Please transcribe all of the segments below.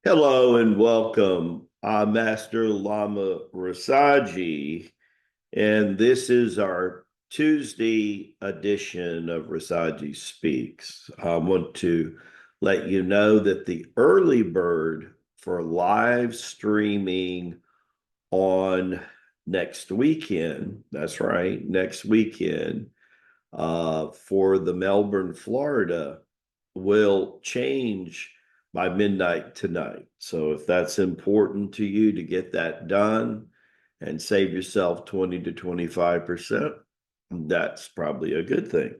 Hello and welcome. I'm Master Lama Rasaji, and this is our Tuesday edition of Rasaji Speaks. I want to let you know that the early bird for live streaming on next weekend, that's right, next weekend, for the Melbourne, Florida, will change by midnight tonight. So if that's important to you to get that done and save yourself 20 to 25%, that's probably a good thing.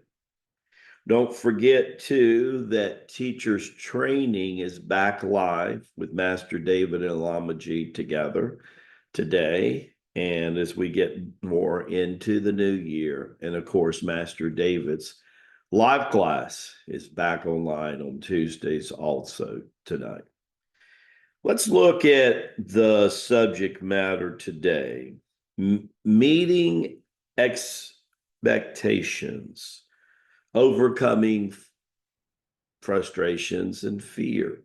Don't forget, too, that teachers training is back live with Master David and Lama G together today. And as we get more into the new year, and of course, Master David's live class is back online on Tuesdays also tonight. Let's look at the subject matter today, meeting expectations, overcoming frustrations and fear.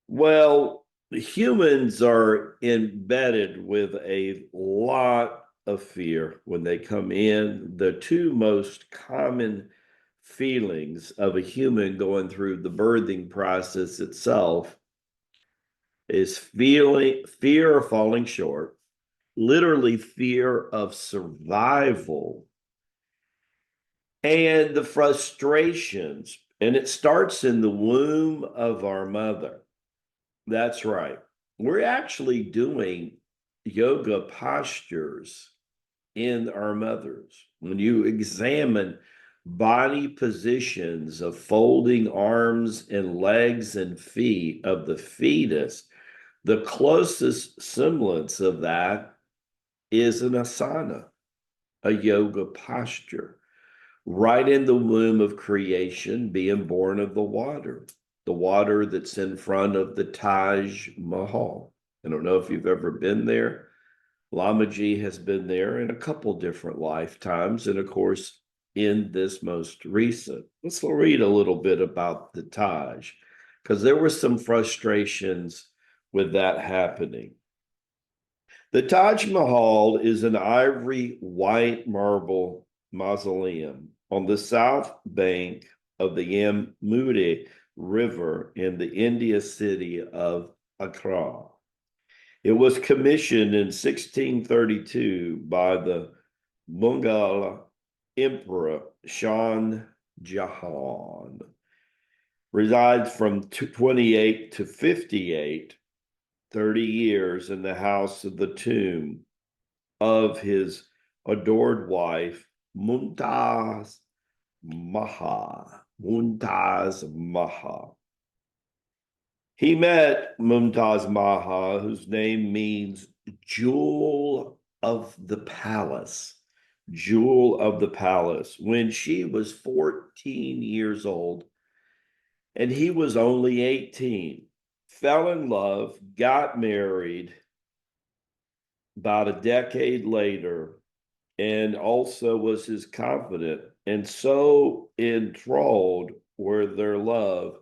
Well, humans are embedded with a lot of fear when they come in. The two most common feelings of a human going through the birthing process itself is fear of falling short, literally fear of survival, and the frustrations. And it starts in the womb of our mother. That's right. We're actually doing yoga postures in our mothers. When you examine body positions of folding arms and legs and feet of the fetus, the closest semblance of that is an asana, a yoga posture, right in the womb of creation, being born of the water that's in front of the Taj Mahal. I don't know if you've ever been there. Lama Ji has been there in a couple different lifetimes, and of course, in this most recent. Let's read a little bit about the Taj, because there were some frustrations with that happening. The Taj Mahal is an ivory white marble mausoleum on the south bank of the Yamuna River in the India city of Agra. It was commissioned in 1632 by the Mughal Emperor Shah Jahan. Resides from 28 to 58, 30 years in the house of the tomb of his adored wife, Mumtaz Mahal. Mumtaz Mahal. He met Mumtaz Mahal, whose name means jewel of the palace, jewel of the palace, when she was 14 years old and he was only 18. Fell in love, got married about a decade later, and also was his confidant, and so enthralled were their love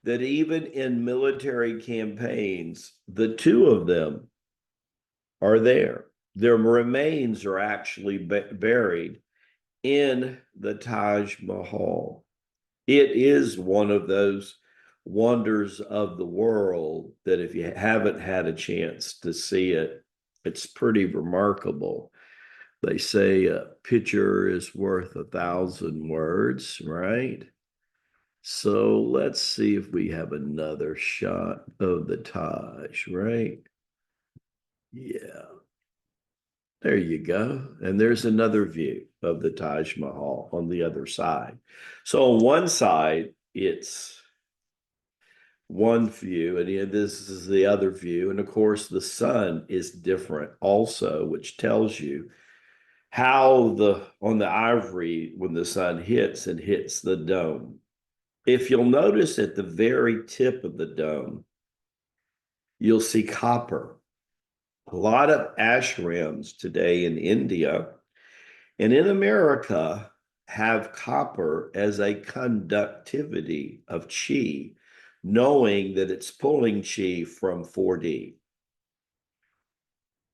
that even in military campaigns, the two of them are there. Their remains are actually buried in the Taj Mahal. It is one of those wonders of the world that if you haven't had a chance to see it, it's pretty remarkable. They say a picture is worth 1,000 words, right? So let's see if we have another shot of the Taj, right? Yeah, there you go. And there's another view of the Taj Mahal on the other side. So on one side, it's one view, and this is the other view. And of course, the sun is different also, which tells you how on the ivory, when the sun hits and hits the dome. If you'll notice at the very tip of the dome, you'll see copper. A lot of ashrams today in India and in America have copper as a conductivity of chi knowing that it's pulling chi from 4D.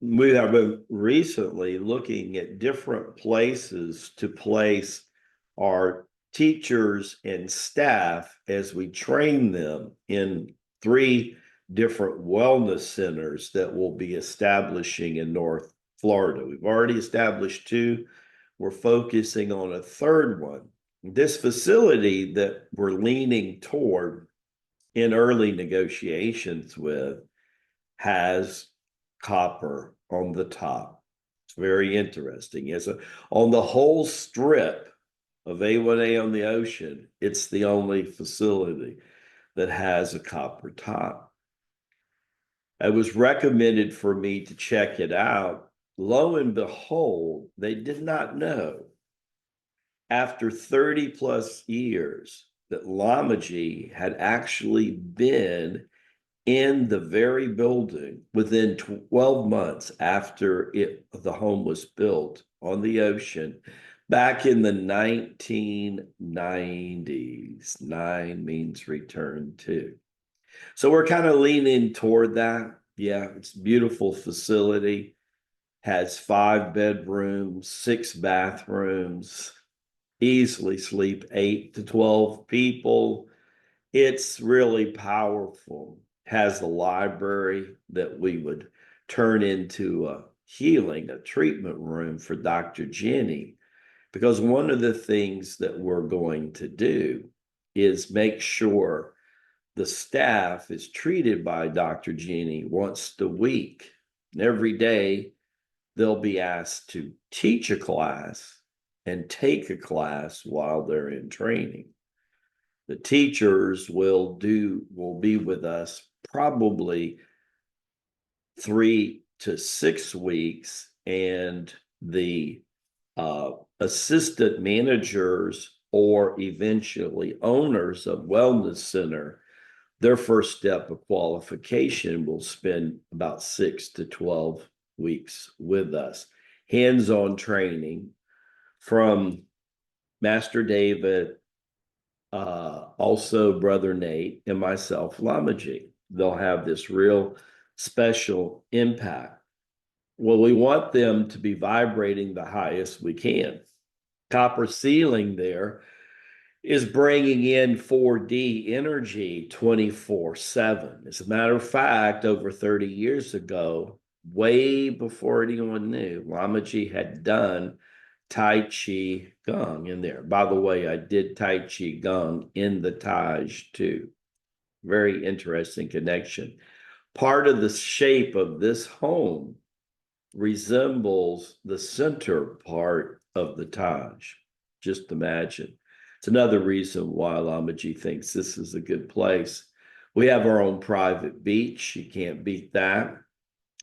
We have been recently looking at different places to place our teachers and staff as we train them in 3 different wellness centers that we'll be establishing in North Florida. We've already established 2. We're focusing on a 3rd one. This facility that we're leaning toward in early negotiations with has copper on the top. It's very interesting. On the whole strip of A1A on the ocean, it's the only facility that has a copper top. It was recommended for me to check it out. Lo and behold, they did not know, after 30 plus years, that Lamaji had actually been in the very building within 12 months after the home was built on the ocean back in the 1990s. 9 means return to. So we're kind of leaning toward that. Yeah, it's a beautiful facility, has 5 bedrooms, 6 bathrooms, easily sleep 8 to 12 people. It's really powerful. Has a library that we would turn into a treatment room for Dr. Jenny, because one of the things that we're going to do is make sure the staff is treated by Dr. Jenny once a week. And every day they'll be asked to teach a class and take a class while they're in training. The teachers will be with us probably 3 to 6 weeks, and the assistant managers or eventually owners of wellness center, their first step of qualification will spend about 6 to 12 weeks with us. Hands-on training from Master David, also Brother Nate, and myself, Lamaji. They'll have this real special impact. Well, we want them to be vibrating the highest we can. Copper ceiling there is bringing in 4D energy 24/7. As a matter of fact, over 30 years ago, way before anyone knew, Lamaji had done Tai Chi Gung in there. By the way, I did Tai Chi Gung in the Taj too. Very interesting connection. Part of the shape of this home resembles the center part of the Taj. Just imagine. It's another reason why Lamaji thinks this is a good place. We have our own private beach. You can't beat that.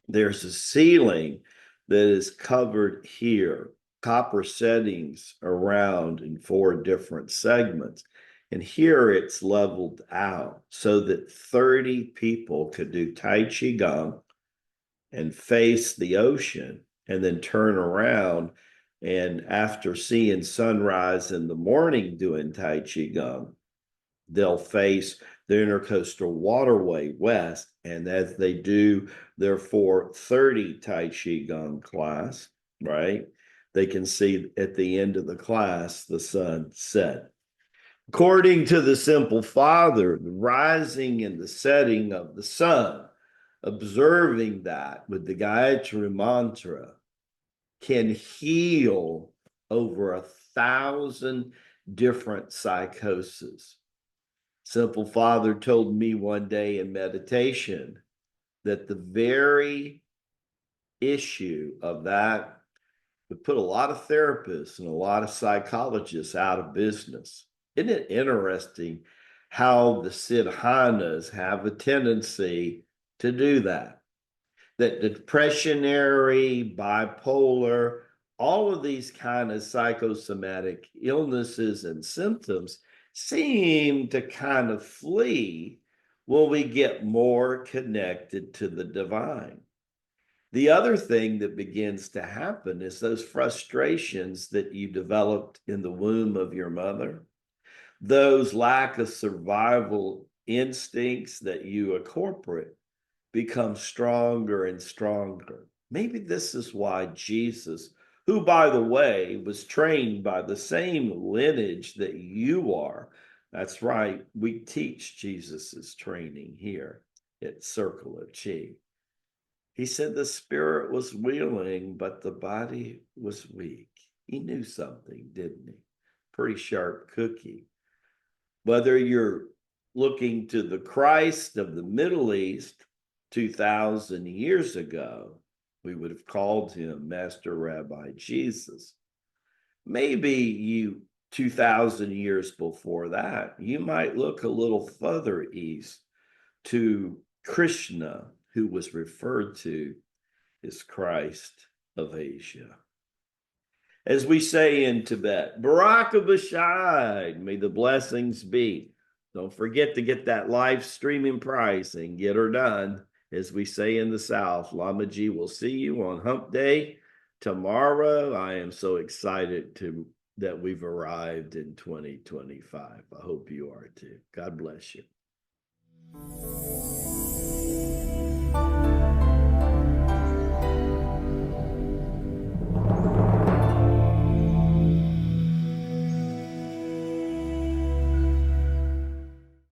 There's a ceiling that is covered here, copper settings around in 4 different segments. And here it's leveled out so that 30 people could do Tai Chi Gung and face the ocean and then turn around. And after seeing sunrise in the morning doing Tai Chi Gung, they'll face the intercoastal waterway west. And as they do their 4:30 Tai Chi Gung class, right, they can see at the end of the class the sun set. According to the Simple Father, the rising and the setting of the sun, observing that with the Gayatri Mantra, can heal over 1,000 different psychoses. Simple Father told me one day in meditation that the very issue of that would put a lot of therapists and a lot of psychologists out of business. Isn't it interesting how the Siddhanas have a tendency to do that? That depressionary, bipolar, all of these kind of psychosomatic illnesses and symptoms seem to kind of flee when we get more connected to the divine. The other thing that begins to happen is those frustrations that you developed in the womb of your mother, those lack of survival instincts that you incorporate become stronger and stronger. Maybe this is why Jesus, who, by the way, was trained by the same lineage that you are. That's right. We teach Jesus's training here at Circle of Chi. He said the spirit was willing, but the body was weak. He knew something, didn't he? Pretty sharp cookie. Whether you're looking to the Christ of the Middle East 2,000 years ago, we would have called him Master Rabbi Jesus. Maybe you 2,000 years before that, you might look a little further east to Krishna, who was referred to as Christ of Asia. As we say in Tibet, Baraka Bashad, may the blessings be. Don't forget to get that live streaming prize and get her done. As we say in the South, Lama Ji will see you on Hump Day tomorrow. I am so excited that we've arrived in 2025. I hope you are too. God bless you.